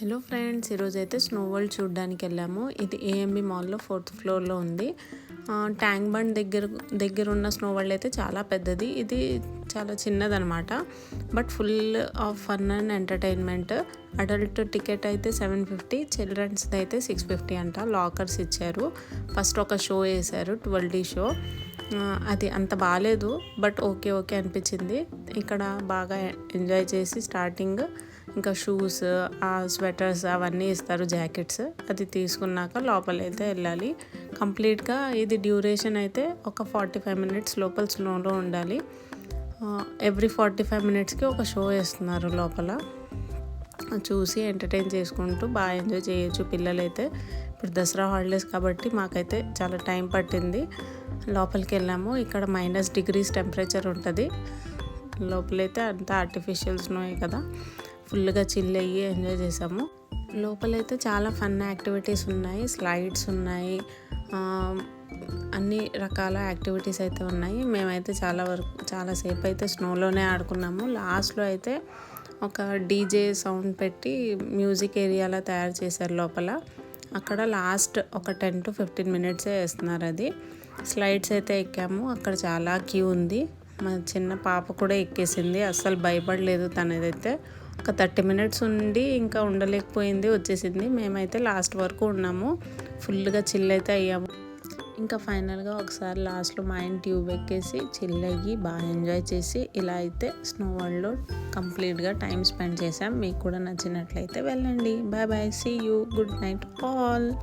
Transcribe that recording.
Hello friends, ఈరోజైతే snow world చూడడానికి వెళ్ళాము. ఇది ఏఎంబి మాల్లో 4th ఫ్లోర్లో ఉంది. ట్యాంక్ బండ్ దగ్గర ఉన్న స్నో వరల్డ్ అయితే చాలా పెద్దది. ఇది చాలా చిన్నదనమాట. But full of fun and entertainment. Adult ticket అయితే 750, చిల్డ్రన్స్ది అయితే 650 అంట. లాకర్స్ ఇచ్చారు. ఫస్ట్ ఒక షో వేశారు, 12D షో. అది అంత బాగాలేదు, బట్ ఓకే అనిపించింది. ఇక్కడ బాగా ఎంజాయ్ చేసి స్టార్టింగ్ ఇంకా షూస్, స్వెటర్స్ అవన్నీ ఇస్తారు, జాకెట్స్. అది తీసుకున్నాక లోపలైతే వెళ్ళాలి. కంప్లీట్గా ఇది డ్యూరేషన్ అయితే ఒక 45 minutes లోపల స్నోలో ఉండాలి. ఎవ్రీ 45 minutesకి ఒక షో వేస్తున్నారు లోపల. చూసి ఎంటర్టైన్ చేసుకుంటూ బాగా ఎంజాయ్ చేయొచ్చు పిల్లలైతే. ఇప్పుడు దసరా హాలిడేస్ కాబట్టి మాకైతే చాలా టైం పట్టింది. లోపలికి వెళ్ళాము. ఇక్కడ -degrees టెంపరేచర్ ఉంటుంది. లోపలైతే అంతా ఆర్టిఫిషియల్ స్నోయే కదా, ఫుల్గా చిల్ అయ్యి ఎంజాయ్ చేసాము. లోపలైతే చాలా ఫన్ యాక్టివిటీస్ ఉన్నాయి, స్లైడ్స్ ఉన్నాయి, అన్ని రకాల యాక్టివిటీస్ అయితే ఉన్నాయి. మేమైతే చాలాసేపు అయితే స్నోలోనే ఆడుకున్నాము. లాస్ట్లో అయితే ఒక డీజే సౌండ్ పెట్టి మ్యూజిక్ ఏరియాలా తయారు చేశారు లోపల. అక్కడ లాస్ట్ ఒక 10 to 15 minutes వేస్తున్నారు అది. స్లైడ్స్ అయితే ఎక్కాము. అక్కడ చాలా క్యూ ఉంది. మా చిన్న పాప కూడా ఎక్కేసింది, అస్సలు భయపడలేదు. తనదైతే ఒక 30 minutes ఉండి ఇంకా ఉండలేకపోయింది, వచ్చేసింది. మేమైతే లాస్ట్ వరకు ఉన్నాము, ఫుల్గా చిల్ అయితే అయ్యాము. ఇంకా ఫైనల్గా ఒకసారి లాస్ట్లో మైండ్ ట్యూబ్ ఎక్కేసి చిల్ అయ్యి బాగా ఎంజాయ్ చేసి ఇలా అయితే స్నో వరల్డ్లో కంప్లీట్గా టైం స్పెండ్ చేసాం. మీకు కూడా నచ్చినట్లయితే వెళ్ళండి. Bye, see you, good night all.